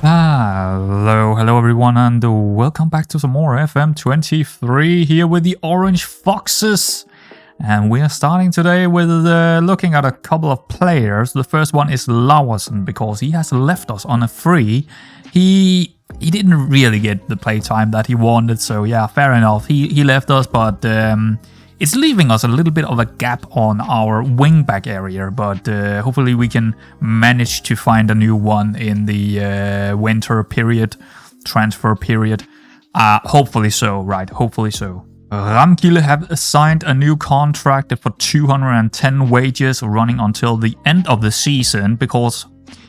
Hello everyone, and welcome back to some more FM23 here with the Orange Foxes. And we are starting today with looking at a couple of players. The first one is Lyseng, because he has left us on a free. He didn't really get the playtime that he wanted, so yeah, fair enough. He left us, but it's leaving us a little bit of a gap on our wingback area, but hopefully we can manage to find a new one in the winter period, transfer period. Hopefully so, right? Hopefully so. Ramkile have signed a new contract for 210 wages running until the end of the season, because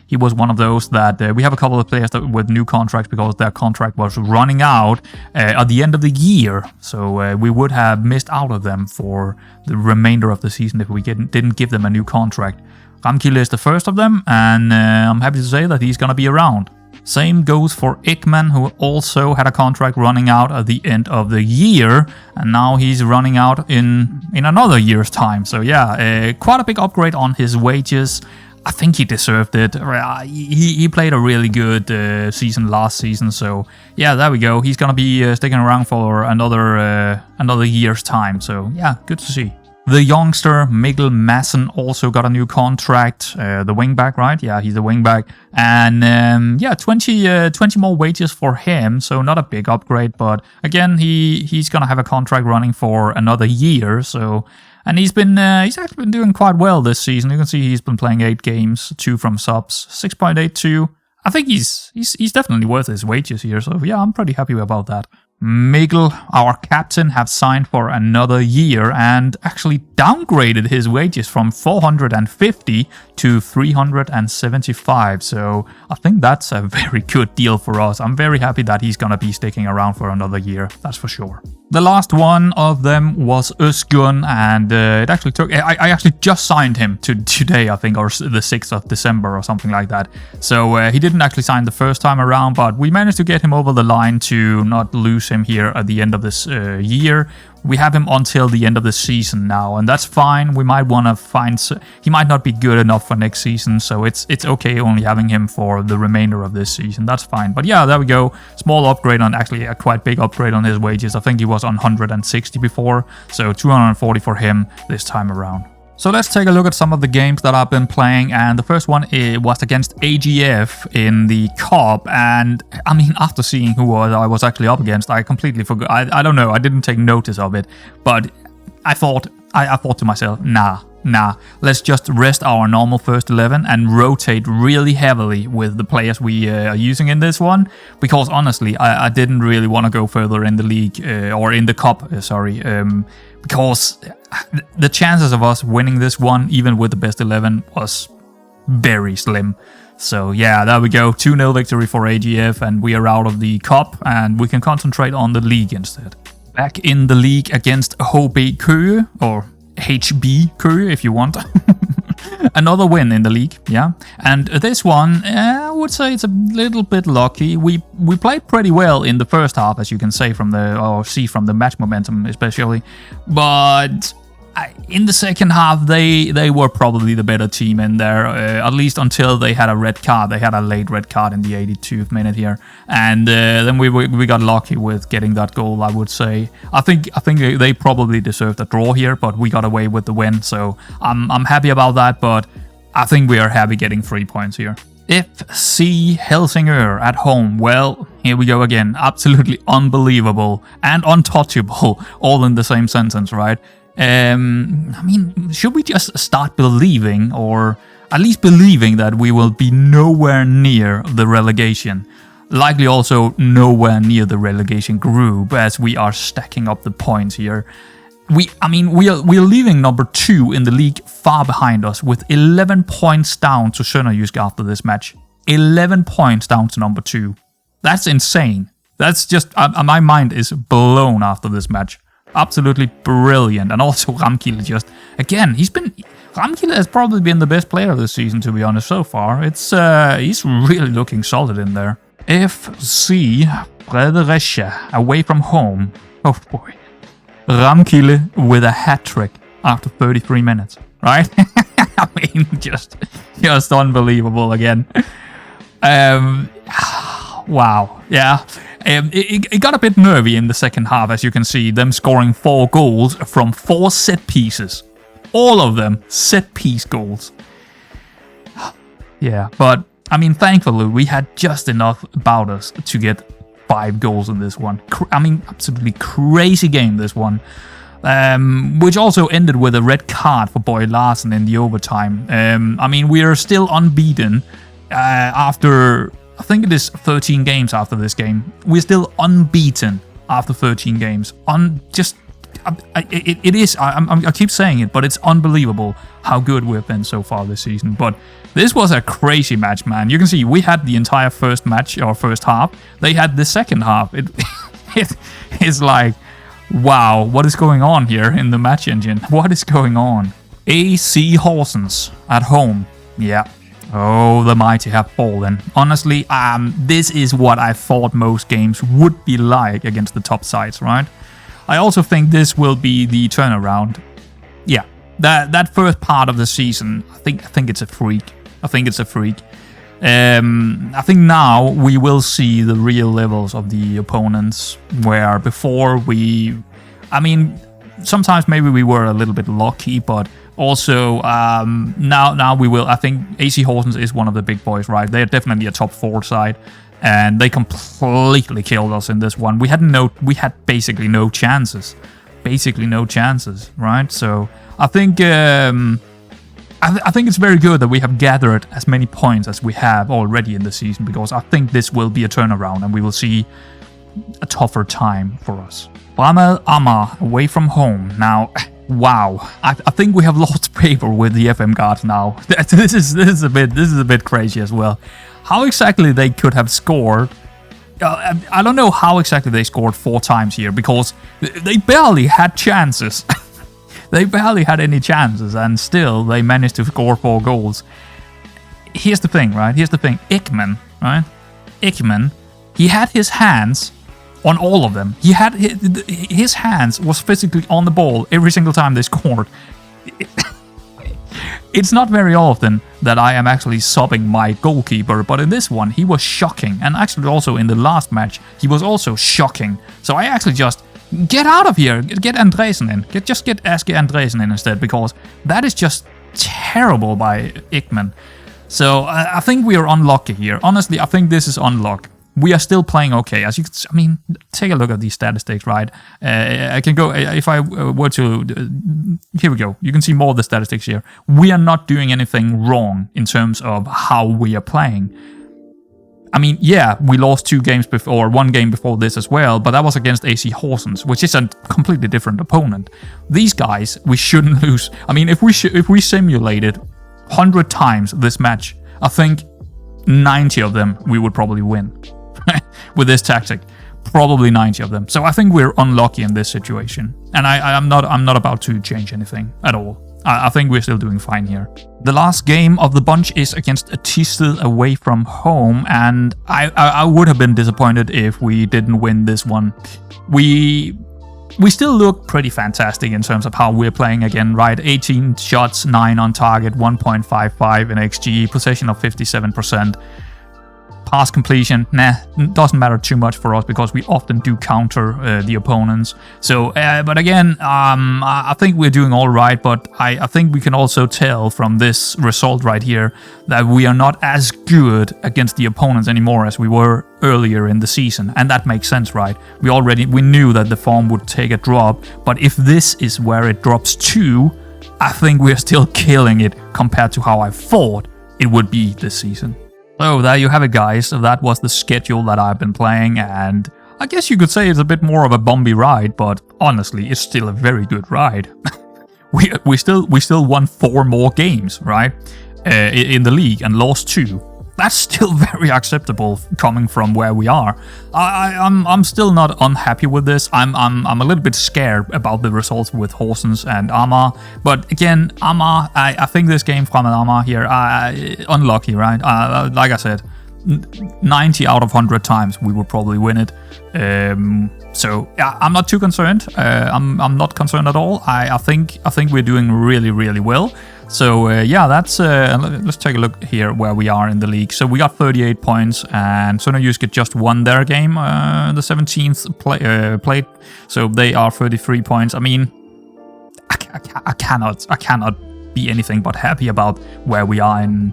he was one of those that we have a couple of players with new contracts because their contract was running out at the end of the year. So we would have missed out of them for the remainder of the season if we didn't give them a new contract. Ramkile is the first of them, and I'm happy to say that he's going to be around. Same goes for Ekman, who also had a contract running out at the end of the year, and now he's running out in another year's time. So yeah, quite a big upgrade on his wages. I think he deserved it. He played a really good season last season, so yeah, there we go. He's gonna be sticking around for another year's time. So yeah, good to see. The youngster Mikkel Madsen also got a new contract. The wingback, right? Yeah, he's a wingback, and yeah, 20 more wages for him. So not a big upgrade, but again, he's gonna have a contract running for another year. So. And he's actually been doing quite well this season. You can see he's been playing 8 games, 2 from subs, 6.82. I think he's definitely worth his wages here. So yeah, I'm pretty happy about that. Mikkel, our captain, have signed for another year and actually downgraded his wages from 450 to 375. So I think that's a very good deal for us. I'm very happy that he's going to be sticking around for another year. That's for sure. The last one of them was Özgun, and it actually took... I actually just signed him today, I think, or the 6th of December or something like that. So he didn't actually sign the first time around, but we managed to get him over the line to not lose him here at the end of this year. We have him until the end of the season now, and that's fine. We might want to find... He might not be good enough for next season, so it's okay only having him for the remainder of this season. That's fine. But yeah, there we go. Small upgrade on... Actually, a quite big upgrade on his wages. I think he was on 160 before, so 240 for him this time around. So let's take a look at some of the games that I've been playing, and the first one was against AGF in the Cup, and I mean, after seeing who I was actually up against, I completely forgot. I don't know, I didn't take notice of it, but I thought to myself, nah, let's just rest our normal first 11 and rotate really heavily with the players we are using in this one, because honestly, I didn't really want to go further in the league, or in the Cup, because the chances of us winning this one, even with the best 11, was very slim. So yeah, there we go, 2-0 victory for AGF, and we are out of the Cup, and we can concentrate on the league instead. Back in the league against HB Køge, or HB Køge if you want. Another win in the league, yeah. And this one, I would say it's a little bit lucky. We played pretty well in the first half, as you can say see from the match momentum especially. But in the second half, they were probably the better team in there, at least until they had a red card. They had a late red card in the 82th minute here, and then we got lucky with getting that goal, I would say. I think they probably deserved a draw here, but we got away with the win, so I'm happy about that. But I think we are happy getting 3 points here. FC Helsingør at home. Well, here we go again. Absolutely unbelievable and untouchable, all in the same sentence, right? I mean, should we just start believing, or at least believing, that we will be nowhere near the relegation? Likely also nowhere near the relegation group, as we are stacking up the points here. We are leaving number 2 in the league far behind us, with 11 points down to Sønderjysk after this match. 11 points down to number 2. That's insane. That's just... my mind is blown after this match. Absolutely brilliant. And also Ramkile just... Again, Ramkile has probably been the best player this season, to be honest, so far. He's really looking solid in there. FC Fredericia, away from home. Oh boy. Ramkile with a hat-trick after 33 minutes, right? I mean, just unbelievable again. Wow. Yeah. It got a bit nervy in the second half, as you can see, them scoring 4 goals from 4 set pieces. All of them set piece goals. Yeah, but I mean, thankfully, we had just enough about us to get 5 goals in this one. Absolutely crazy game, this one. Which also ended with a red card for Boy Larsen in the overtime. We are still unbeaten after, I think it is 13 games after this game. We're still unbeaten after 13 games. It is, I keep saying it, but it's unbelievable how good we've been so far this season. But this was a crazy match, man. You can see we had the entire first half. They had the second half. It's like, wow, what is going on here in the match engine? What is going on? AC Horsens at home. Yeah. Oh, the mighty have fallen. Honestly, this is what I thought most games would be like against the top sides, right? I also think this will be the turnaround. Yeah, that first part of the season, I think it's a freak. I think now we will see the real levels of the opponents, where before sometimes maybe we were a little bit lucky, but also now we will. I think AC Horsens is one of the big boys, right? They're definitely a top 4 side. And they completely killed us in this one. We had basically no chances. Right? So I think I think it's very good that we have gathered as many points as we have already in the season, because I think this will be a turnaround and we will see a tougher time for us. Bramel Amager away from home. Now, wow, I think we have lost paper with the FM guards now. This is a bit crazy as well. How exactly they could have scored, I don't know how exactly they scored 4 times here, because they barely had chances. They barely had any chances, and still they managed to score 4 goals. Here's the thing, right? Ekman, right? Ekman, he had his hands on all of them. His hands was physically on the ball every single time they scored. It's not very often that I am actually subbing my goalkeeper, but in this one, he was shocking. And actually also in the last match, he was also shocking. So I actually just, get out of here, get Andresen in. Just get Aske Andresen in instead, because that is just terrible by Ekman. So I think we are unlucky here. Honestly, I think this is unluck. We are still playing okay. As you, take a look at these statistics, right? I can go, if I were to, here we go. You can see more of the statistics here. We are not doing anything wrong in terms of how we are playing. Yeah, we lost 2 games before, 1 game before this as well, but that was against AC Horsens, which is a completely different opponent. These guys, we shouldn't lose. If we simulated 100 times this match, I think 90 of them we would probably win. With this tactic, probably 90 of them. So I think we're unlucky in this situation, and I'm not about to change anything at all. I think we're still doing fine here. The last game of the bunch is against Tisted away from home, and I would have been disappointed if we didn't win this one. We still look pretty fantastic in terms of how we're playing again, right? 18 shots, 9 on target, 1.55 in XG, possession of 57%. Pass completion, doesn't matter too much for us because we often do counter the opponents. So, but again, I think we're doing all right, but I think we can also tell from this result right here that we are not as good against the opponents anymore as we were earlier in the season. And that makes sense, right? We knew that the form would take a drop, but if this is where it drops to, I think we're still killing it compared to how I thought it would be this season. So there you have it, guys. That was the schedule that I've been playing, and I guess you could say it's a bit more of a bumpy ride, but honestly, it's still a very good ride. we still won 4 more games, right, in the league, and lost 2. That's still very acceptable coming from where we are. I'm still not unhappy with this. I'm a little bit scared about the results with Horsens and Amager. But again, Amager, I think this game from Amager here, unlucky, right? Like I said, 90 out of 100 times we would probably win it. So yeah, I'm not too concerned. I'm not concerned at all. I think we're doing really, really well. So yeah, that's let's take a look here where we are in the league. So we got 38 points, and Sønderjysk just won their game, the 17th played. So they are 33 points. I mean, I cannot be anything but happy about where we are in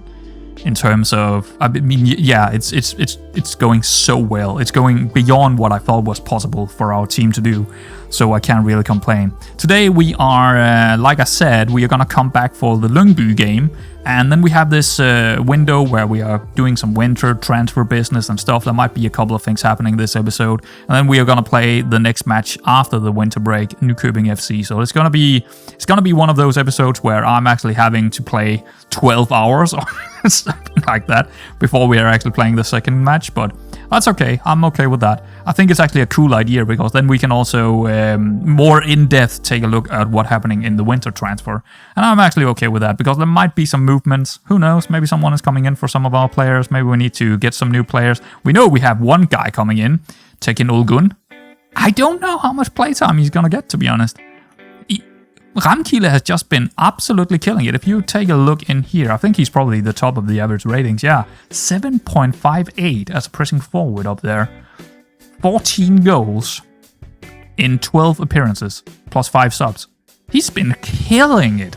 terms of, I mean, yeah, it's going so well. It's going beyond what I thought was possible for our team to do, so I can't really complain. Today we are, like I said, we are gonna come back for the Lyngby game, and then we have this window where we are doing some winter transfer business and stuff. There might be a couple of things happening this episode, and then we are gonna play the next match after the winter break, Nykøbing FC. So it's gonna be one of those episodes where I'm actually having to play 12 hours or something like that before we are actually playing the second match, but that's okay. I'm okay with that. I think it's actually a cool idea, because then we can also more in-depth take a look at what's happening in the winter transfer. And I'm actually okay with that, because there might be some movements. Who knows? Maybe someone is coming in for some of our players. Maybe we need to get some new players. We know we have one guy coming in, Tekin Olgun. I don't know how much playtime he's gonna get, to be honest. Ramkile has just been absolutely killing it. If you take a look in here, I think he's probably the top of the average ratings. Yeah, 7.58 as a pressing forward up there. 14 goals in 12 appearances, plus 5 subs. He's been killing it.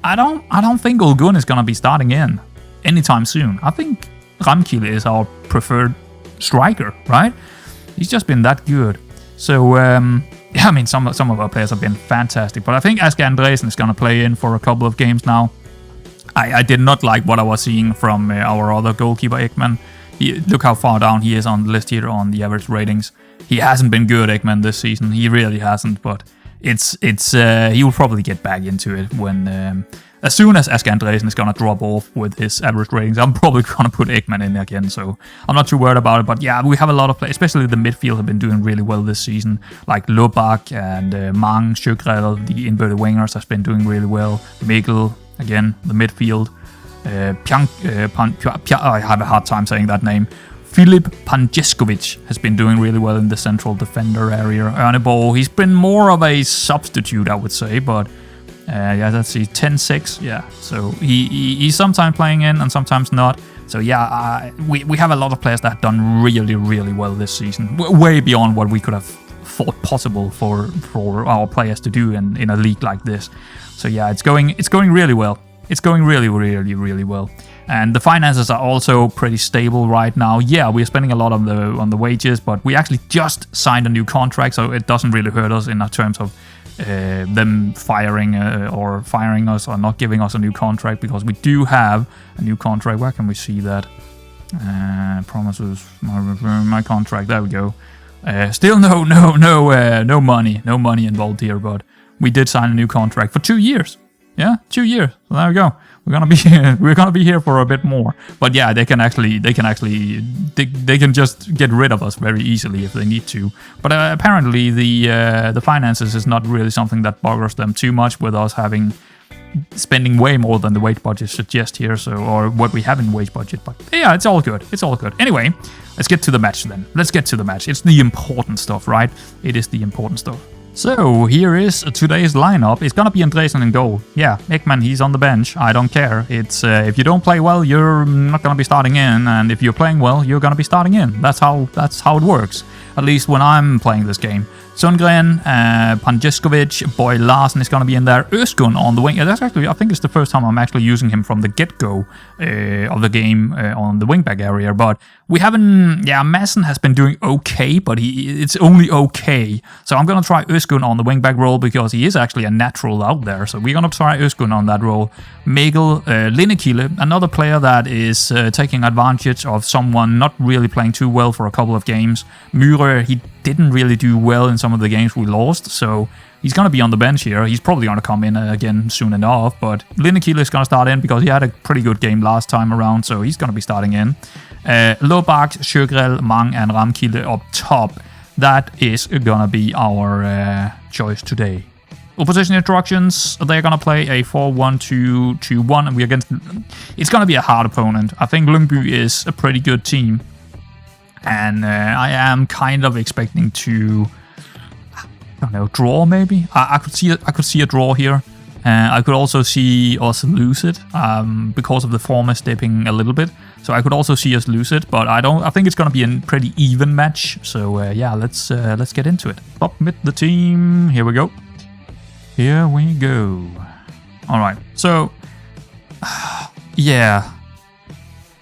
I don't think Olgun is gonna be starting in anytime soon. I think Ramkile is our preferred striker, right? He's just been that good. So yeah, I mean, some of our players have been fantastic, but I think Asger Andresen is going to play in for a couple of games now. I did not like what I was seeing from our other goalkeeper, Ekman. Look how far down he is on the list here on the average ratings. He hasn't been good, Ekman, this season. He really hasn't, but he will probably get back into it when as soon as Asger Andresen is going to drop off with his average ratings. I'm probably going to put Ekman in again, so I'm not too worried about it. But yeah, we have a lot of players, especially the midfield have been doing really well this season, like Lobak and Mang, Sjøgrell, the inverted wingers has been doing really well. Mikkel, again, the midfield. I have a hard time saying that name. Filip Panjeskovic has been doing really well in the central defender area. Ørneborg, he's been more of a substitute, I would say, but yeah, let's see, 10-6, yeah. So he's sometimes playing in and sometimes not. So yeah, we have a lot of players that have done really, really well this season. Way beyond what we could have thought possible for our players to do in a league like this. So yeah, it's going really well. It's going really, really, really well. And the finances are also pretty stable right now. Yeah, we're spending a lot on the wages, but we actually just signed a new contract, so it doesn't really hurt us in terms of them firing us or not giving us a new contract, because we do have a new contract. Where can we see that? Promises my contract. There we go. Still no money involved here, but we did sign a new contract for 2 years. Yeah, 2 years. So there we go. We're gonna be here for a bit more. But yeah, they can just get rid of us very easily if they need to. But apparently the finances is not really something that bothers them too much, with us spending way more than the wage budget suggests here, so, or what we have in wage budget. But yeah, it's all good. It's all good. Anyway, let's get to the match then. Let's get to the match. It's the important stuff, right? It is the important stuff. So here is today's lineup. It's gonna be Andresen in goal. Yeah, Ekman, he's on the bench. I don't care. It's if you don't play well, you're not gonna be starting in, and if you're playing well, you're gonna be starting in. That's how it works. At least when I'm playing this game. Sundgren, Panjeskovic, Boy Larsen is going to be in there. Özgun on the wing. Yeah, that's actually, I think it's the first time I'm actually using him from the get-go of the game on the wingback area. But we haven't, yeah, Madsen has been doing okay, but it's only okay. So I'm going to try Özgun on the wingback role, because he is actually a natural out there. So we're going to try Özgun on that role. Mikkel Linnekilde, another player that is taking advantage of someone not really playing too well for a couple of games. Myhre, he didn't really do well in some of the games we lost, so he's going to be on the bench here. He's probably going to come in again soon enough, but Linnekilde is going to start in because he had a pretty good game last time around, so he's going to be starting in. Lobak, Sjøgrell, Mang and Ramkilde up top. That is going to be our choice today. Opposition instructions, they're gonna play a 4-1-2-2-1, and we're against... It's gonna be a hard opponent. I think Lyngby is a pretty good team. And I am kind of expecting to... I don't know, draw maybe? I could see a draw here. I could also see us lose it, because of the former stepping a little bit. So I could also see us lose it, but I think it's gonna be a pretty even match. So yeah, let's get into it. Submit the team. Here we go. Here we go. All right. So yeah,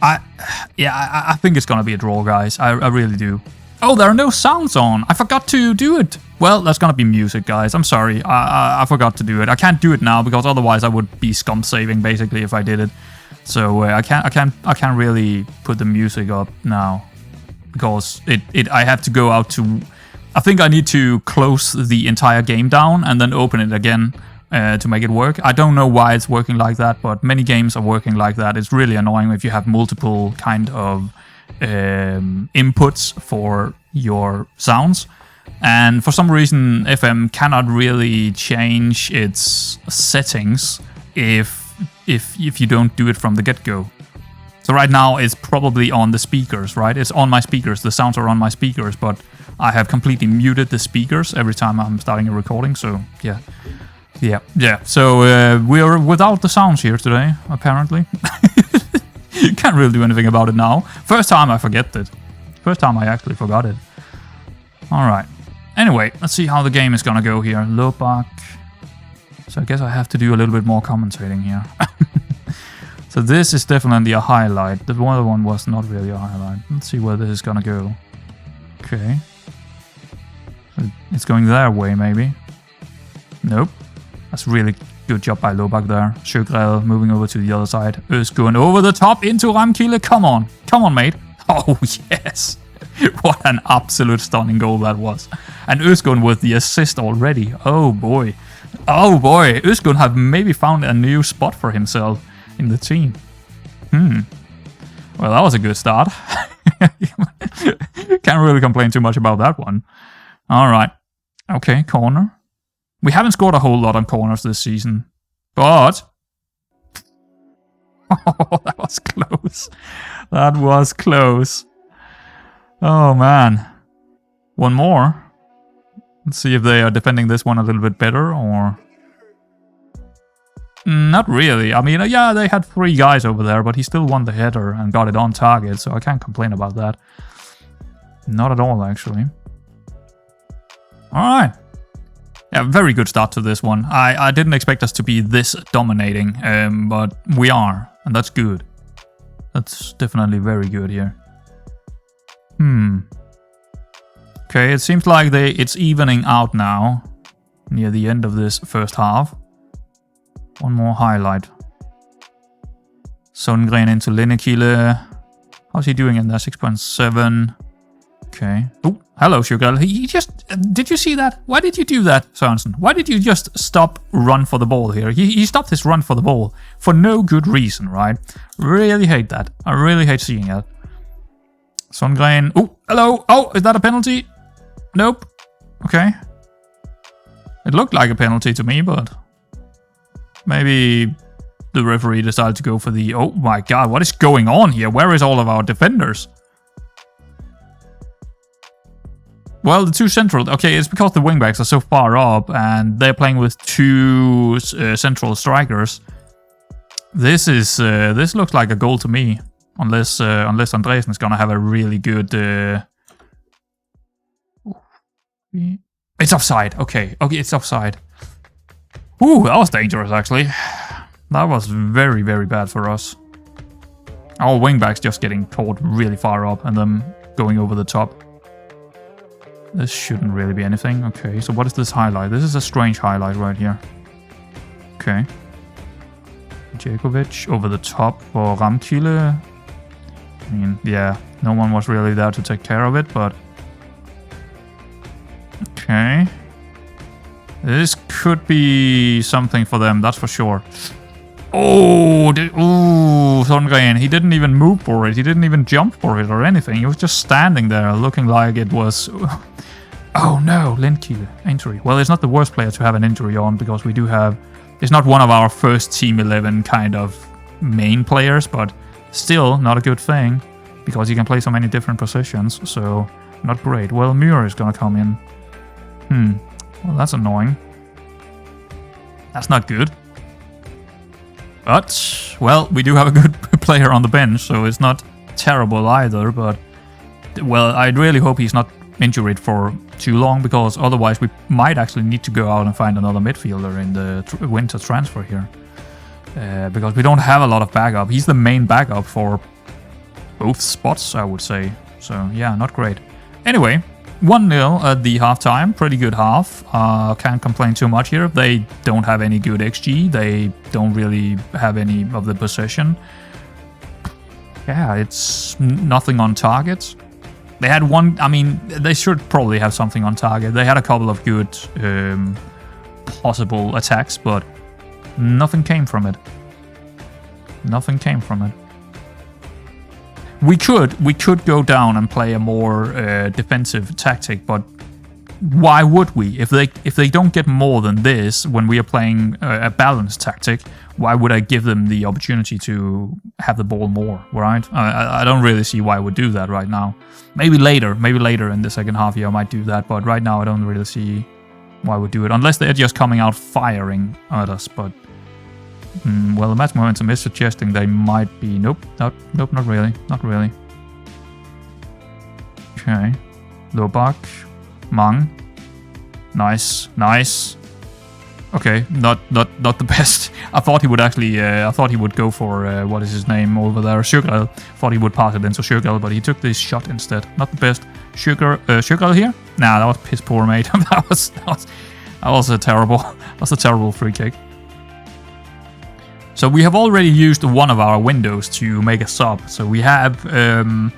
I think it's gonna be a draw, guys. I really do. Oh, there are no sounds on. I forgot to do it. Well, that's gonna be music, guys. I'm sorry. I forgot to do it. I can't do it now because otherwise I would be scum saving basically if I did it. So I can't really put the music up now because I have to go out to. I think I need to close the entire game down and then open it again to make it work. I don't know why it's working like that, but many games are working like that. It's really annoying if you have multiple kind of inputs for your sounds. And for some reason, FM cannot really change its settings if you don't do it from the get-go. So right now it's probably on the speakers, right? It's on my speakers. The sounds are on my speakers, but I have completely muted the speakers every time I'm starting a recording. So yeah. So we're without the sounds here today, apparently. Can't really do anything about it now. First time I forget it. First time I actually forgot it. All right. Anyway, let's see how the game is gonna go here. Lobak. So I guess I have to do a little bit more commentating here. So this is definitely a highlight. The other one was not really a highlight. Let's see where this is gonna go. Okay. So it's going their way, maybe. Nope. That's really good job by Lobak there. Sjøgrell moving over to the other side. Øst going over the top into Ramkilde. Come on. Come on, mate. Oh, yes. What an absolute stunning goal that was. And Østgård with the assist already. Oh boy. Oh boy. Østgård have maybe found a new spot for himself in the team. Well, that was a good start. Can't really complain too much about that one. Alright. Okay, corner. We haven't scored a whole lot on corners this season. But... Oh, that was close. That was close. Oh man. One more. Let's see if they are defending this one a little bit better or... Not really. I mean, yeah, they had 3 guys over there, but he still won the header and got it on target, so I can't complain about that. Not at all, actually. Alright. Yeah, very good start to this one. I didn't expect us to be this dominating, but we are, and that's good. That's definitely very good here. Okay, it seems like it's evening out now, near the end of this first half. One more highlight. Sundgren into Linnekilde. How's he doing in there? 6.7. Okay. Oh, hello, Sjøgrell. He just... Did you see that? Why did you do that, Sørensen? Why did you just stop run for the ball here? He stopped his run for the ball for no good reason, right? Really hate that. I really hate seeing it. Sundgren. Oh, hello. Oh, is that a penalty? Nope. Okay. It looked like a penalty to me, but... Maybe the referee decided to go for the... Oh my god, what is going on here? Where is all of our defenders? Well, the 2 central... Okay, it's because the wingbacks are so far up and they're playing with 2 central strikers. This looks like a goal to me. Unless Andresen is gonna have a really good... It's offside. Okay, it's offside. Ooh, that was dangerous, actually. That was very, very bad for us. Our wingbacks just getting caught really far up and then going over the top. This shouldn't really be anything. Okay, so what is this highlight? This is a strange highlight right here. Okay. Djakovic over the top for Ramkilde. I mean, yeah, no one was really there to take care of it, but... Okay. This could be something for them, that's for sure. Oh, Sundgren, he didn't even move for it. He didn't even jump for it or anything. He was just standing there looking like it was Oh no, Lindkile, injury. Well, it's not the worst player to have an injury on because we do have... It's not one of our first Team 11 kind of main players, but still not a good thing because he can play so many different positions, so not great. Well, Muir is gonna come in. Well, that's annoying. That's not good. But, well, we do have a good player on the bench, so it's not terrible either, but... Well, I really hope he's not injured for too long, because otherwise we might actually need to go out and find another midfielder in the winter transfer here. Because we don't have a lot of backup. He's the main backup for both spots, I would say. So, yeah, not great. Anyway, 1-0 at the halftime. Pretty good half. Can't complain too much here. They don't have any good XG. They don't really have any of the possession. Yeah, it's nothing on target. They had one... I mean, they should probably have something on target. They had a couple of good possible attacks, but nothing came from it. Nothing came from it. We could go down and play a more defensive tactic, but why would we? If they don't get more than this when we are playing a balanced tactic, why would I give them the opportunity to have the ball more, right? I don't really see why I would do that right now. Maybe later in the second half year I might do that, but right now I don't really see why I would do it, unless they're just coming out firing at us, but... well, the match momentum is suggesting they might be... Nope, not really, not really. Okay. Lobak. Mang. Nice. Okay, not the best. I thought he would actually... I thought he would go for... what is his name over there? Sugar. Thought he would pass it into Sugar, but he took this shot instead. Not the best. Sugar here? Nah, that was piss poor, mate. that was a terrible... That was a terrible free kick. So we have already used one of our windows to make a sub. So we have 4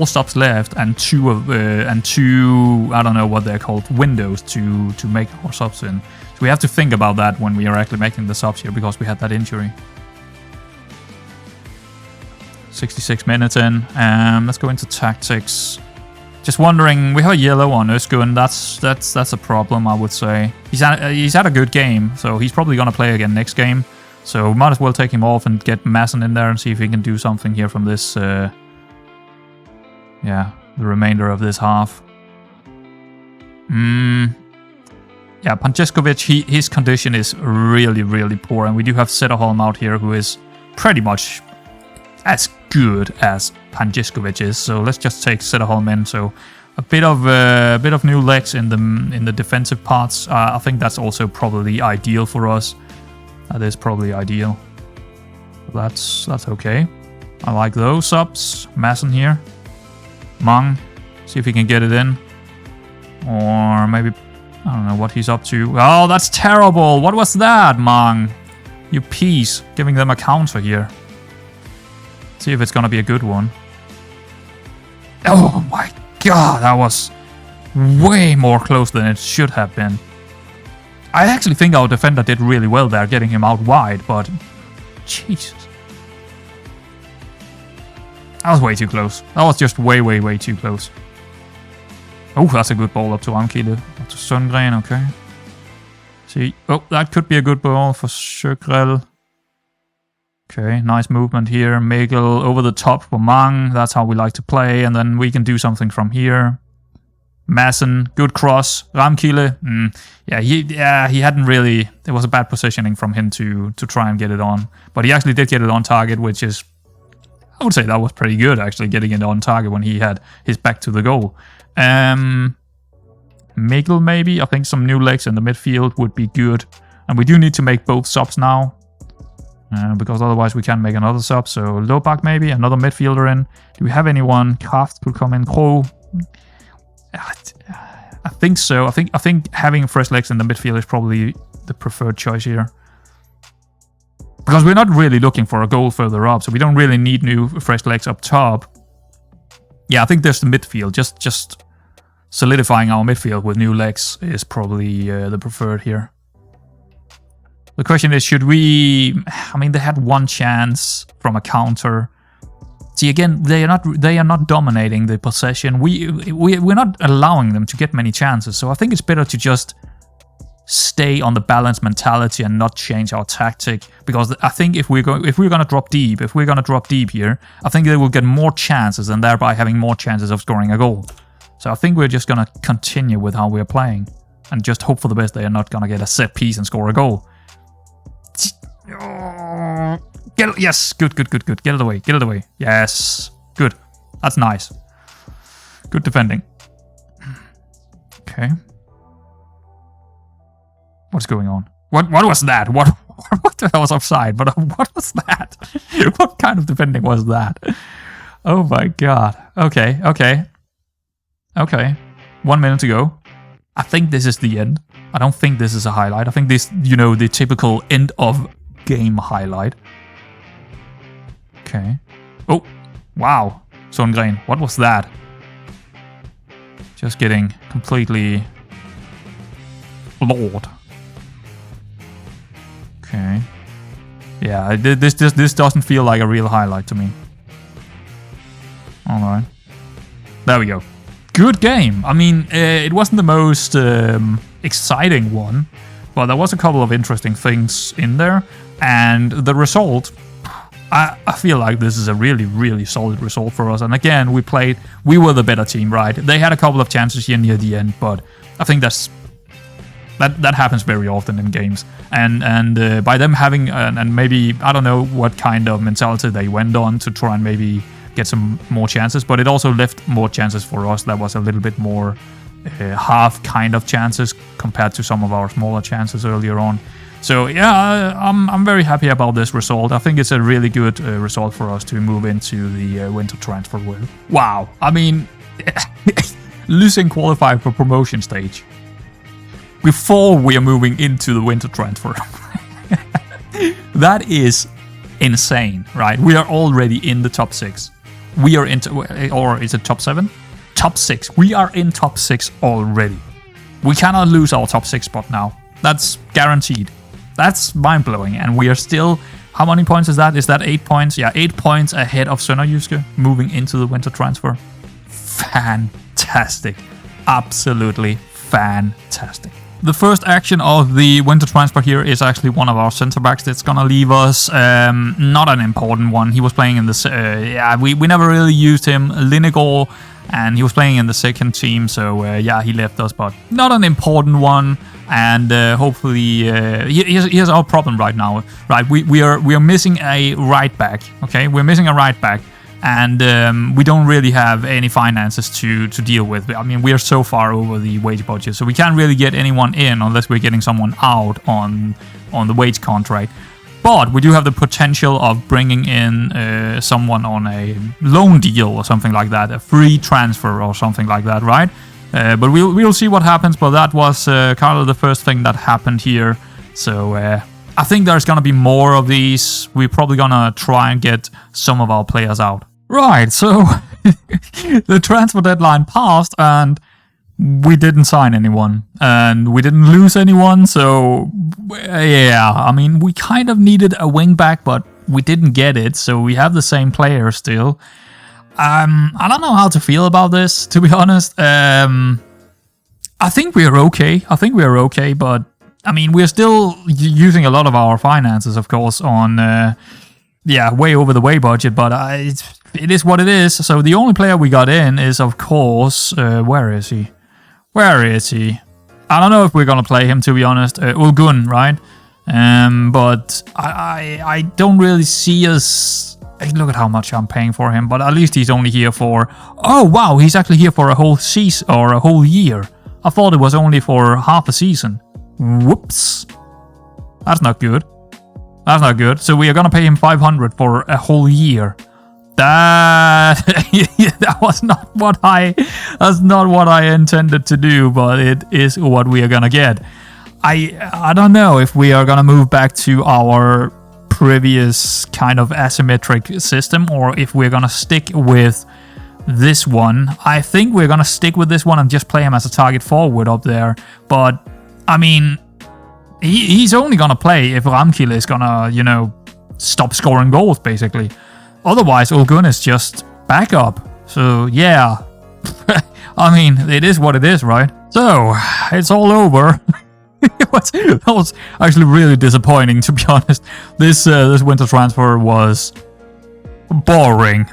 subs left and two I don't know what they're called, windows to make our subs in. So we have to think about that when we are actually making the subs here, because we had that injury. 66 minutes in. Let's go into tactics. Just wondering, we have a yellow on Özgun. That's a problem, I would say. He's had a good game, so he's probably gonna play again next game. So might as well take him off and get Madsen in there and see if he can do something here from this, yeah, the remainder of this half. Yeah, Pančesković, his condition is really poor, and we do have Sederholm out here who is pretty much as good as Pančesković is. So let's just take Sederholm in. So a bit of new legs in the defensive parts. I think that's also probably ideal for us. That is probably ideal. That's okay. I like those subs. Madsen here. Mang. See if he can get it in. Or maybe... I don't know what he's up to. Oh, that's terrible. What was that, Mang? You piece. Giving them a counter here. See if it's gonna be a good one. Oh my god. That was way more close than it should have been. I actually think our defender did really well there, getting him out wide, but... Jesus. That was way too close. That was just way too close. Oh, that's a good ball up to Lindkile. Up to Sundgren, okay. See. Oh, that could be a good ball for Sjøgrell. Okay, nice movement here. Mikkel over the top for Mang. That's how we like to play, and then we can do something from here. Madsen, good cross. Lindkile, yeah, he hadn't really... It was a bad positioning from him to try and get it on. But he actually did get it on target, which is... I would say that was pretty good, actually, getting it on target when he had his back to the goal. Mikkel, maybe? I think some new legs in the midfield would be good. And we do need to make both subs now. Because otherwise we can't make another sub. So Lobak, maybe? Another midfielder in. Do we have anyone? Kraft could come in. Kroh. I think so. I think having fresh legs in the midfield is probably the preferred choice here. Because we're not really looking for a goal further up, so we don't really need new fresh legs up top. Yeah, I think there's the midfield. Just solidifying our midfield with new legs is probably the preferred here. The question is, should we... I mean, they had one chance from a counter. See, again, they are not dominating the possession. We're not allowing them to get many chances. So I think it's better to just stay on the balanced mentality and not change our tactic, because I think if we're gonna drop deep here, I think they will get more chances and thereby having more chances of scoring a goal. So I think we're just gonna continue with how we're playing and just hope for the best. They are not gonna get a set piece and score a goal. Yes, good. Get it away. Yes, good. That's nice. Good defending. Okay. What's going on? What was that? What the hell was offside? But what was that? What kind of defending was that? Oh my god. Okay. 1 minute to go. I think this is the end. I don't think this is a highlight. I think this, the typical end of game highlight. Okay. Oh, wow. Songren, what was that? Just getting completely floored. Okay. Yeah, this doesn't feel like a real highlight to me. Alright. There we go. Good game. I mean, it wasn't the most exciting one, but there was a couple of interesting things in there. And the result, I feel like this is a really, really solid result for us. And again, we were the better team, right? They had a couple of chances here near the end, but I think that happens very often in games. And by them having, and maybe, I don't know what kind of mentality they went on to try and maybe get some more chances, but it also left more chances for us. That was a little bit more half kind of chances compared to some of our smaller chances earlier on. So yeah, I'm very happy about this result. I think it's a really good result for us to move into the winter transfer with. Wow, I mean, Lyseng qualified for promotion stage before we are moving into the winter transfer. That is insane, right? We are already in the top 6. We are into, or is it top 7? Top 6. We are in top 6 already. We cannot lose our top 6 spot now. That's guaranteed. That's mind-blowing. And we are still, how many points is that? Is that 8 points? Yeah, 8 points ahead of Sønderjyske moving into the winter transfer. Fantastic. Absolutely fantastic. The first action of the winter transfer here is actually one of our center backs that's gonna leave us. Not an important one. He was playing in the we never really used him, Linegaard, and he was playing in the second team. So yeah, he left us, but not an important one. And hopefully, here's our problem right now. Right, we are missing a right back. Okay, we're missing a right back. And we don't really have any finances to deal with. I mean, we are so far over the wage budget, so we can't really get anyone in unless we're getting someone out on the wage contract. But we do have the potential of bringing in someone on a loan deal or something like that, a free transfer or something like that, right? But we'll see what happens. But that was kind of the first thing that happened here. So I think there's gonna be more of these. We're probably gonna try and get some of our players out. Right, so the transfer deadline passed and we didn't sign anyone and we didn't lose anyone. So yeah, I mean, we kind of needed a wing back, but we didn't get it. So we have the same player still. I don't know how to feel about this, to be honest. I think we're okay. But I mean, we're still using a lot of our finances, of course, on way over the way budget, but it is what it is. So the only player we got in is, of course, where is he? I don't know if we're gonna play him, to be honest. Ulgun, right? But I don't really see us. Hey, look at how much I'm paying for him, but at least he's only here for. Oh wow, he's actually here for a whole season or a whole year. I thought it was only for half a season. Whoops. That's not good. So we are gonna pay him 500 for a whole year. That was not what I intended to do, but it is what we are gonna get. I don't know if we are gonna move back to our previous kind of asymmetric system or if we're gonna stick with this one. I think we're gonna stick with this one and just play him as a target forward up there. But I mean, he's only gonna play if Ramkil is gonna, stop scoring goals, basically. Otherwise, Ulgun is just backup. So, yeah. I mean, it is what it is, right? So, it's all over. That was actually really disappointing, to be honest. This winter transfer was boring.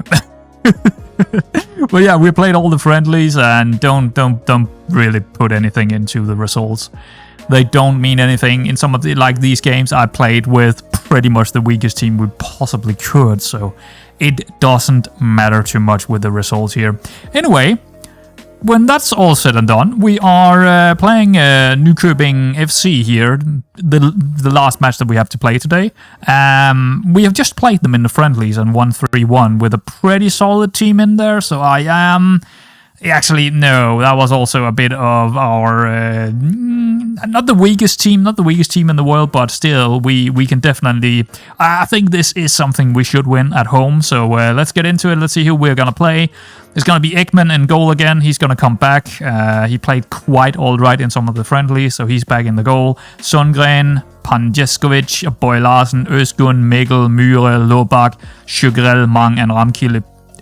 But yeah, we played all the friendlies and don't really put anything into the results. They don't mean anything. In some of the these games, I played with pretty much the weakest team we possibly could, so it doesn't matter too much with the results here. Anyway, when that's all said and done, we are playing Nykøbing FC here, the last match that we have to play today. We have just played them in the friendlies and won 3-1 with a pretty solid team in there, so I am... Actually, no, that was also a bit of our... not the weakest team in the world, but still, we can definitely... I think this is something we should win at home, so let's get into it. Let's see who we're going to play. It's going to be Ekman in goal again. He's going to come back. He played quite alright in some of the friendlies, so he's back in the goal. Sundgren, Panjeskovic, Boy Larsen, Özgun, Mikkel, Myhre, Lobak, Sjögrell, Mang, and Ramkille.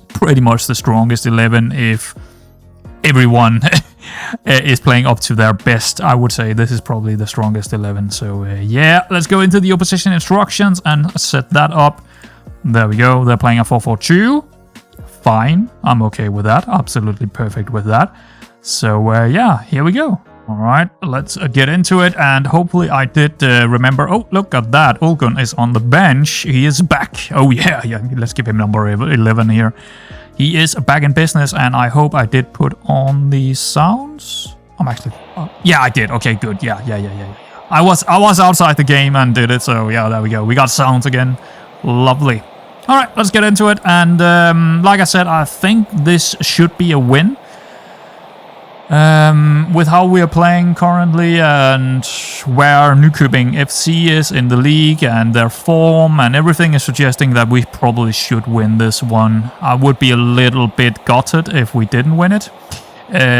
Pretty much the strongest 11 if... everyone is playing up to their best. I would say this is probably the strongest 11. So yeah, let's go into the opposition instructions and set that up. There we go. They're playing a 4-4-2. Fine. I'm okay with that. Absolutely perfect with that. So yeah, here we go. All right, let's get into it. And hopefully I did remember. Oh, look at that. Ulgun is on the bench. He is back. Oh yeah. Let's give him number 11 here. He is back in business, and I hope I did put on the sounds. I'm actually... yeah, I did. Okay, good. Yeah. I was outside the game and did it, so yeah, there we go. We got sounds again. Lovely. All right, let's get into it. And like I said, I think this should be a win. With how we are playing currently and where Nykøbing FC is in the league and their form and everything is suggesting that we probably should win this one. I would be a little bit gutted if we didn't win it,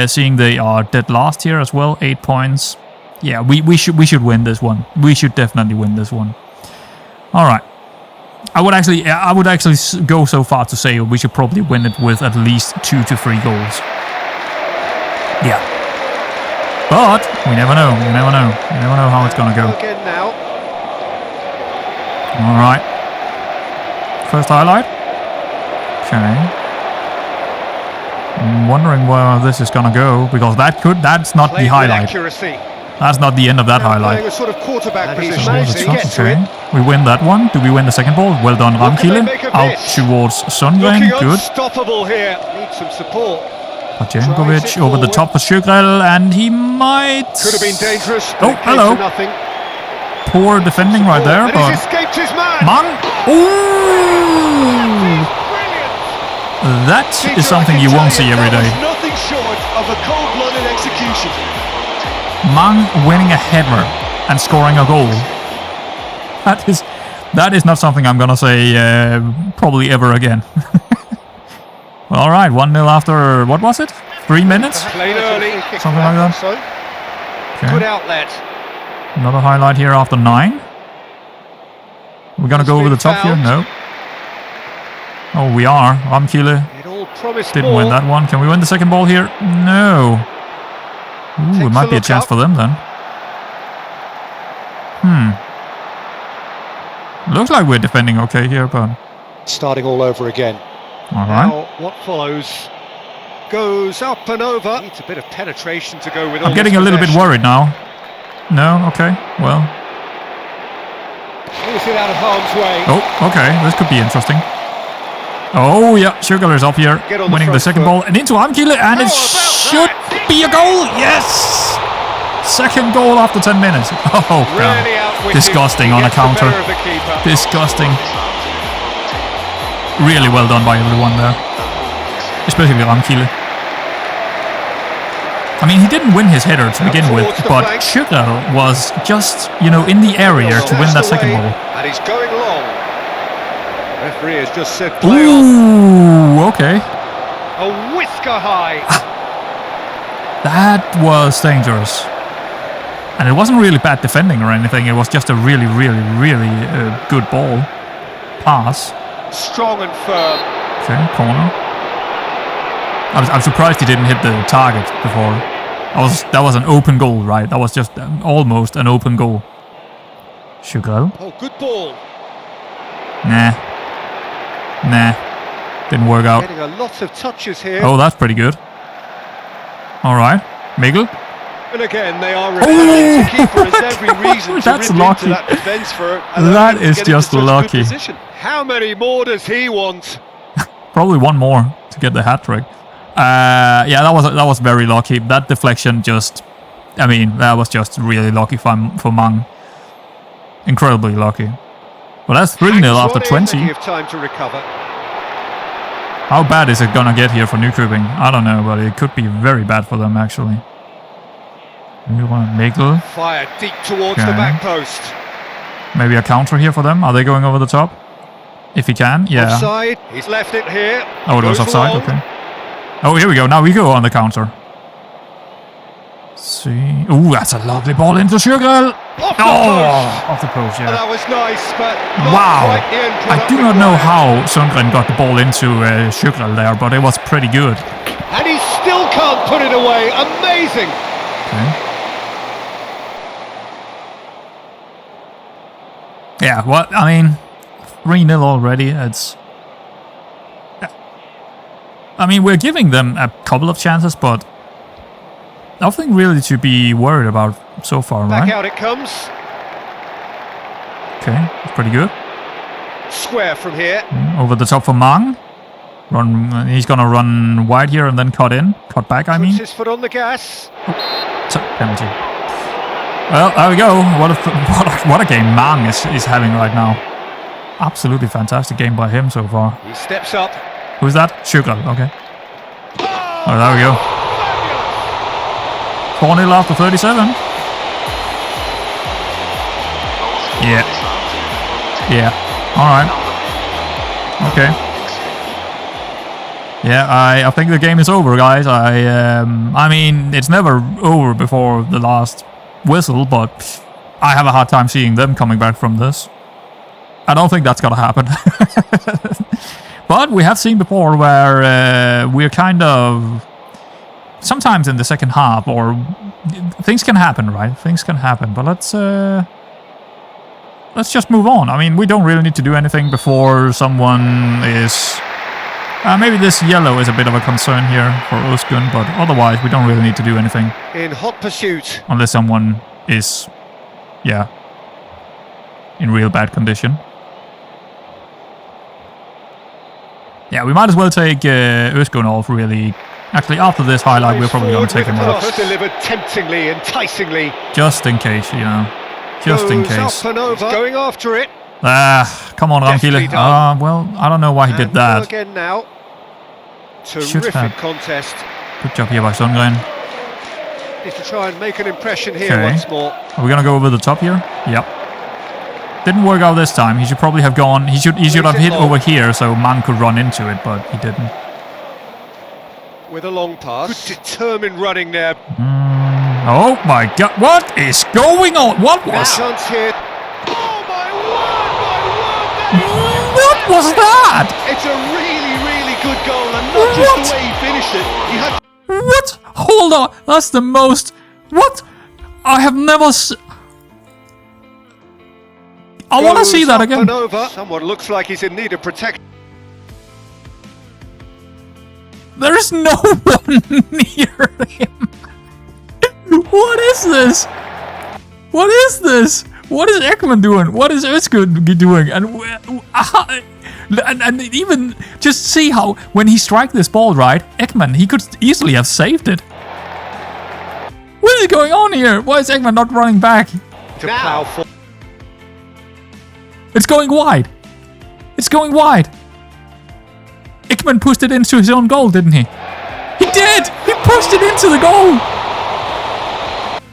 seeing they are dead last here as well, 8 points. Yeah, we should win this one. We should definitely win this one. All right. I would actually go so far to say we should probably win it with at least 2 to 3 goals. Yeah. But we never know. We never know. We never know how it's going to go. All right. First highlight. Okay. I'm wondering where this is going to go, because that's not the highlight. That's not the end of that highlight. Okay. We win that one. Do we win the second ball? Well done, Ramkille. Out towards Sundgren. Good. Need some support. Panjeskovic over the top for Sjögrell, and he might... Could have been dangerous. Oh, hello. Poor defending right there, but... Mang! Ooh! That is something you won't see every day. Nothing short of a cold-blooded execution. Mang winning a header and scoring a goal. That is not something I'm gonna say probably ever again. All right, 1-0 after, what was it? 3 minutes? Played early. Something like that. Okay. Good outlet. Another highlight here after 9. We're going to go over the top here? No. Oh, we are. Ramkille didn't win that one. Can we win the second ball here? No. Ooh, it might be a chance for them then. Looks like we're defending okay here, but... Starting all over again. All right. Now, what follows goes up and over. Needs a bit of penetration to go with. I'm getting a little bit worried now. No, okay, well. Moves it out of harm's way. Oh, okay, this could be interesting. Oh yeah, Sjögrell is up here, winning the second ball and into Ramkille, and it should be a goal. Yes, second goal after 10 minutes. Oh god, disgusting on a counter. Disgusting. Really well done by everyone there, especially Ramkille. I mean, he didn't win his header to begin with, but Sjögrell was just, in the area to win that second ball. And he's going long. Referee has just said play on. Ooh, okay. A whisker high. That was dangerous. And it wasn't really bad defending or anything. It was just a really, really, really good ball. Pass. Strong and firm. Okay, corner. I'm surprised he didn't hit the target before. That was an open goal, right? That was just almost an open goal. Sugar. Oh, good ball. Nah. Didn't work out. Getting a lot of touches here. Oh, that's pretty good. All right, Miguel. And again, they are the keeper has every reason to That's rip lucky. into that defence for That is just lucky. How many more does he want? Probably one more to get the hat trick. Yeah, that was very lucky. That deflection just, I mean, that was just really lucky for Mang. Incredibly lucky. Well, that's 3-0 after 20. Of time to recover. How bad is it gonna get here for Nykøbing? I don't know, but it could be very bad for them actually. Miguel. Fire deep towards the back post. Maybe a counter here for them. Are they going over the top? If he can, yeah. Offside. He's left it here. Oh, it was offside. Okay. Oh, here we go. Now we go on the counter. See. Ooh, that's a lovely ball into Sjøgren. Off the post, yeah. That was nice, but wow. I do not know how Sundgren got the ball into Sjøgren there, but it was pretty good. And he still can't put it away. Amazing. Okay. Yeah, what? I mean, 3-0 already. It's... I mean, we're giving them a couple of chances, but nothing really to be worried about so far, right? Back out it comes. Okay, that's pretty good. Square from here. Over the top for Mang. He's gonna run wide here and then cut in. Cut back, I mean. Puts his foot on the gas. Penalty. Well, there we go. What a game Mang is having right now. Absolutely fantastic game by him so far. He steps up. Who's that? Sjøgren, okay. Oh, there we go. 4-0 after 37. Yeah. Alright. Okay. Yeah, I think the game is over, guys. I mean, it's never over before the last whistle, but I have a hard time seeing them coming back from this. I don't think that's gonna happen. But we have seen before where we're kind of... Sometimes in the second half, or... Things can happen, right? Things can happen, but let's just move on. I mean, we don't really need to do anything before someone is... maybe this yellow is a bit of a concern here for Özgun, but otherwise we don't really need to do anything. In hot pursuit. Unless someone is... Yeah. In real bad condition. Yeah, we might as well take Özgun off, really. Actually, after this highlight, we're probably going to take him off. Delivered temptingly, enticingly. Just in case, you know. Just in case. Going after it. Come on, Ramkile. Well, I don't know why he did that. Again now. Terrific contest. Good job here by Sundgren. Needs to try and make an impression here once more. Are we going to go over the top here? Yep. Didn't work out this time. He should probably have gone... He should have hit over here so Man could run into it, but he didn't. With a long pass. Good determined running there. Oh my god. What is going on? What was... Chance here. Oh my word, What was that? It's a really, really good goal, and not just the way he finished it. He had... What? Hold on. That's the most... What? I have never... I want to see that again. Someone looks like he's in need of protection. There is no one near him. What is this? What is this? What is Ekman doing? What is Özgun doing? And even just see how when he strike this ball, right, Ekman, he could easily have saved it. What is going on here? Why is Ekman not running back? To plow for. It's going wide. It's going wide. Ekman pushed it into his own goal, didn't he? He did! He pushed it into the goal!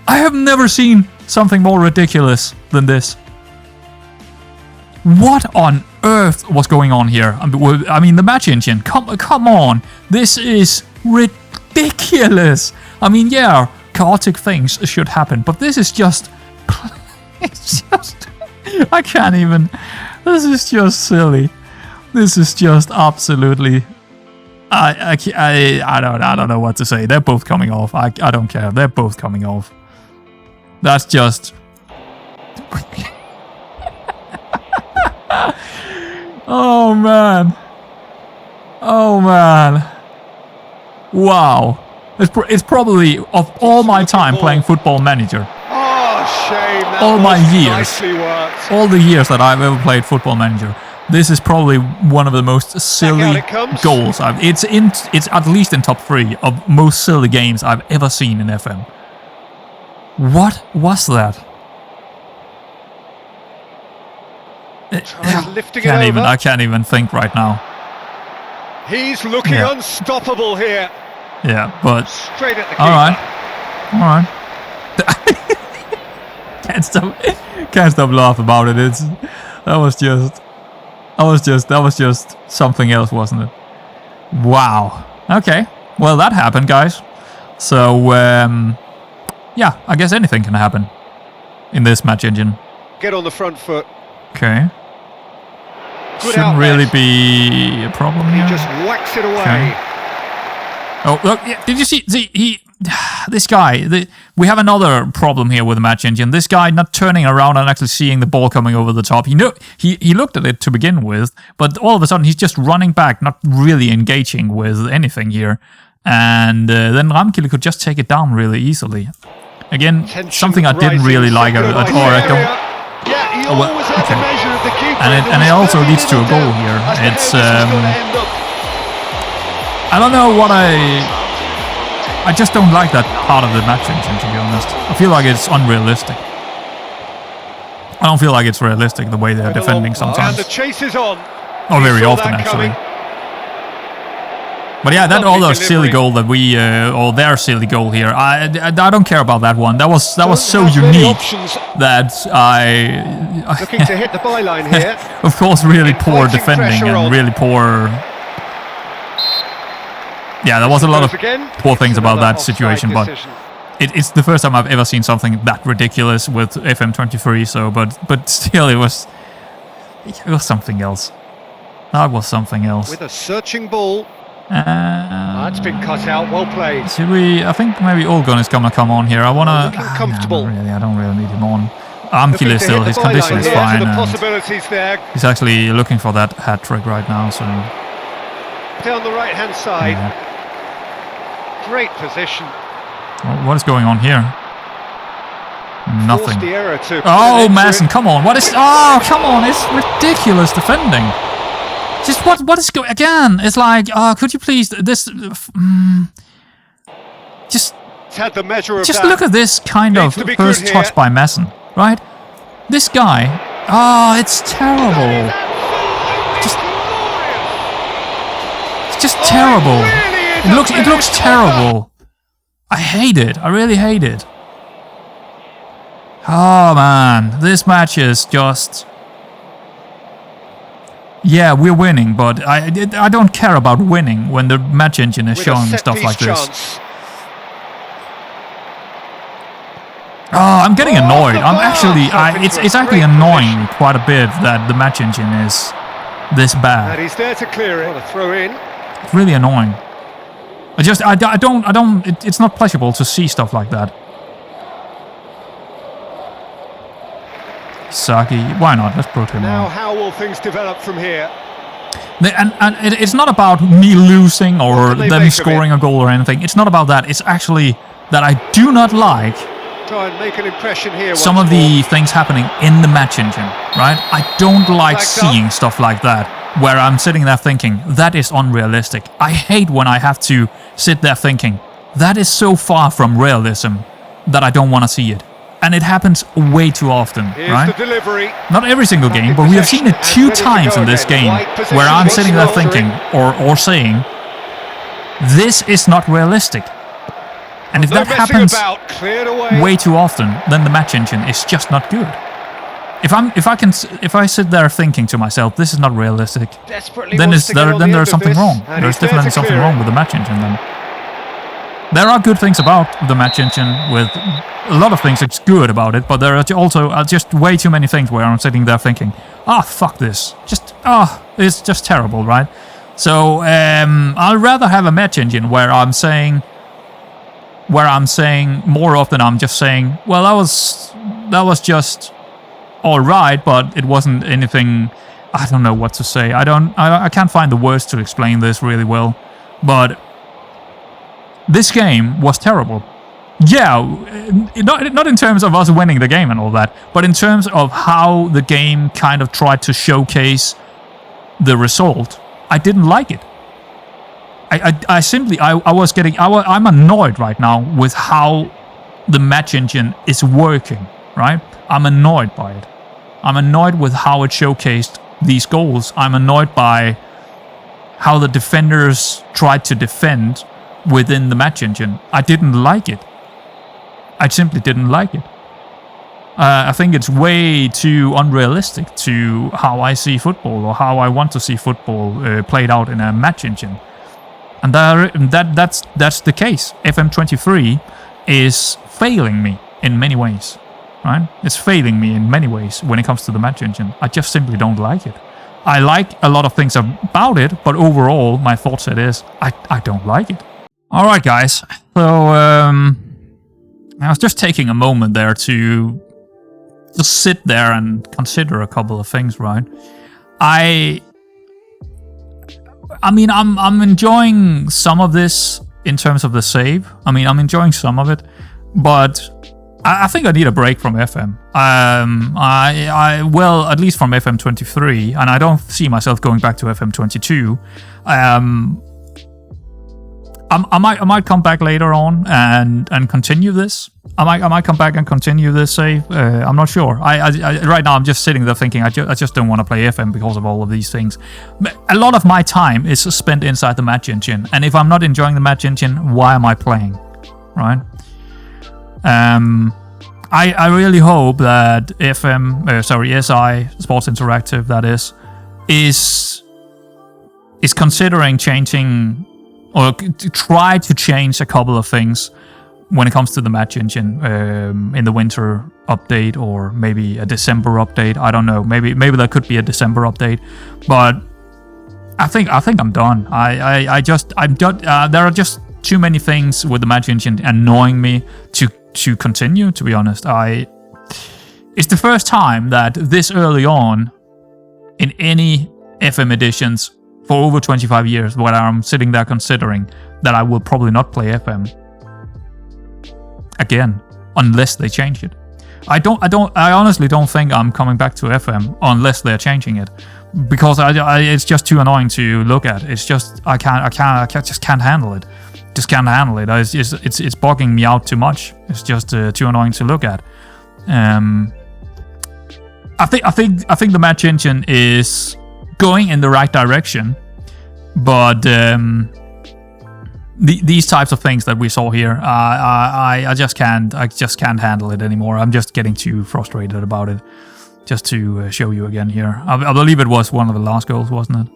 I have never seen something more ridiculous than this. What on earth was going on here? I mean, the match engine. Come on. This is ridiculous. I mean, yeah, chaotic things should happen, but this is just... It's just... I can't even... This is just silly. This is just absolutely... I don't know what to say. They're both coming off. I don't care. They're both coming off. That's just... Oh, man. Oh, man. Wow. It's probably, of all my time playing Football Manager, Shame. all my years, Nicely worked. all the years that I've ever played Football Manager, this is probably one of the most silly goals it's at least in top 3 of most silly games I've ever seen in FM. What was that? I can't even think right now. He's looking unstoppable here. Yeah, but straight at the keeper. All right. Can't stop laughing about it. That was just something else, wasn't it? Wow. Okay. Well, that happened, guys. So yeah, I guess anything can happen in this match engine. Get on the front foot. Okay. Good Shouldn't really be a problem here. He just whacks it away. Okay. Oh, look! Did you see? This guy. We have another problem here with the match engine. This guy not turning around and actually seeing the ball coming over the top. He looked at it to begin with, but all of a sudden he's just running back, not really engaging with anything here. And then Ramkile could just take it down really easily. Again, something I didn't really like at all. I don't. Yeah, okay. And it also leads to a goal here. It's I don't know what I just don't like that part of the match engine, to be honest. I feel like it's unrealistic. I don't feel like it's realistic the way they're defending sometimes. And the chase is on. Or very often, actually. But yeah, that other silly goal that or their silly goal here, I don't care about that one. That was so unique that looking to hit the byline here. Of course, really poor defending and really poor. Yeah, there was a lot of poor things about that situation, but it's the first time I've ever seen something that ridiculous with FM23. So, but still, it was something else. That was something else. With a searching ball. That's been cut out. Well played. Should we? I think maybe Olgun is gonna come on here. I wanna. Comfortable. I don't really need him on. Ramkile still. His condition is fine. He's actually looking for that hat trick right now. So. Down the right hand side. Yeah. Great position. What is going on here? Nothing. Oh, Madsen, come on! What is? Oh, come on! It's ridiculous defending. Just what is going again? It's like, could you please just look at this kind of first touch by Madsen, right? This guy, it's terrible. It's just terrible. It looks terrible. I hate it. I really hate it. Oh man, this match is just. Yeah, we're winning, but I don't care about winning when the match engine is showing stuff like this. Oh, I'm getting annoyed. It's actually annoying me quite a bit that the match engine is this bad. And he's there to clear it. Throw in. It's really annoying. It's not pleasurable to see stuff like that. Saki, why not? Let's put him now, on. how will things develop from here? And it's not about me losing or them scoring a goal or anything. It's not about that. It's actually that I do not like try and make an impression here. Some of the things happening in the match engine, right? I don't like seeing stuff like that, where I'm sitting there thinking, that is unrealistic. I hate when I have to sit there thinking, that is so far from realism that I don't want to see it. And it happens way too often, right? Not every single game, but we have seen it 2 times in this game where I'm sitting there thinking or saying, this is not realistic. And if that happens way too often, then the match engine is just not good. If I sit there thinking to myself, this is not realistic, then there's something wrong. There's definitely something wrong with the match engine then. There are good things about the match engine, with a lot of things that's good about it, but there are also just way too many things where I'm sitting there thinking, fuck this. It's just terrible, right? So I'll rather have a match engine where I'm saying more often I'm just saying, well, that was just all right, but it wasn't anything. I don't know what to say. I can't find the words to explain this really well, but this game was terrible. Yeah, not in terms of us winning the game and all that, but in terms of how the game kind of tried to showcase the result. I didn't like it. I'm annoyed right now with how the match engine is working, right? I'm annoyed by it. I'm annoyed with how it showcased these goals. I'm annoyed by how the defenders tried to defend within the match engine. I didn't like it. I simply didn't like it. I think it's way too unrealistic to how I see football or how I want to see football played out in a match engine. And that's the case. FM23 is failing me in many ways, right? It's failing me in many ways when it comes to the match engine. I just simply don't like it. I like a lot of things about it, but overall, my thought set is I don't like it. All right, guys. So I was just taking a moment there to just sit there and consider a couple of things, right? I mean, I'm enjoying some of this in terms of the save. I mean, I'm enjoying some of it, but I think I need a break from FM. Well, at least from FM23, and I don't see myself going back to FM22. I might come back later on and continue this. I might come back and continue this save. I'm not sure. Right now I'm just sitting there thinking I just don't want to play FM because of all of these things. A lot of my time is spent inside the match engine, and if I'm not enjoying the match engine, why am I playing? Right? I really hope that SI Sports Interactive, that is considering changing or try to change a couple of things when it comes to the match engine in the winter update, or maybe a December update. I don't know. Maybe there could be a December update, but I think I'm done. I'm done. There are just too many things with the match engine annoying me to continue. To be honest, it's the first time that this early on in any FM editions for over 25 years where I'm sitting there considering that I will probably not play FM again unless they change it. I honestly don't think I'm coming back to FM unless they're changing it, because it's just too annoying to look at. It's just I just can't handle it. Just can't handle it. It's bogging me out too much. It's just too annoying to look at. I think the match engine is going in the right direction, but these types of things that we saw here, I just can't handle it anymore. I'm just getting too frustrated about it. Just to show you again here, I believe it was one of the last goals, wasn't it?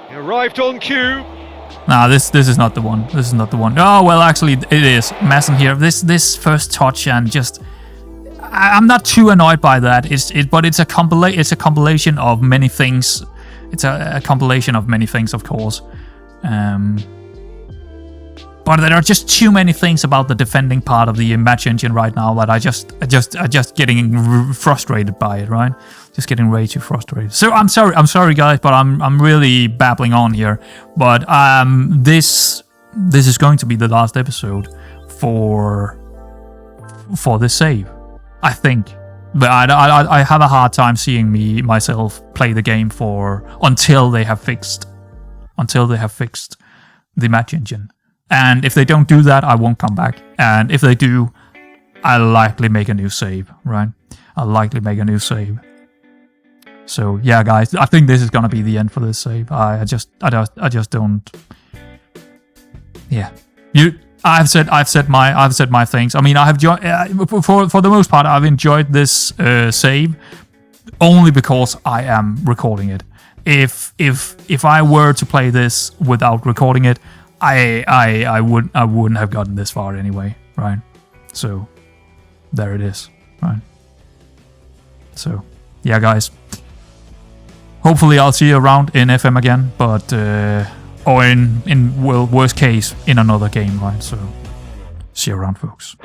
He arrived on cue. Nah, this is not the one. This is not the one. Oh well, actually it is. Madsen here. This first touch, and just I'm not too annoyed by that. But it's a compilation of many things. It's a compilation of many things, of course. But there are just too many things about the defending part of the match engine right now that I just getting frustrated by it, right? Just getting way too frustrated. So I'm sorry guys, but I'm really babbling on here. But this is going to be the last episode for this save, I think. But I have a hard time seeing myself play the game until they have fixed the match engine. And if they don't do that, I won't come back. And if they do, I'll likely make a new save, right? I'll likely make a new save. So yeah, guys, I think this is gonna be the end for this save. I just don't. Yeah, I've said my things. I mean, I have for the most part, I've enjoyed this save only because I am recording it. If I were to play this without recording it, I wouldn't have gotten this far anyway, right? So there it is, right? So yeah, guys, hopefully I'll see you around in FM again, but or in worst case in another game, right? So see you around, folks.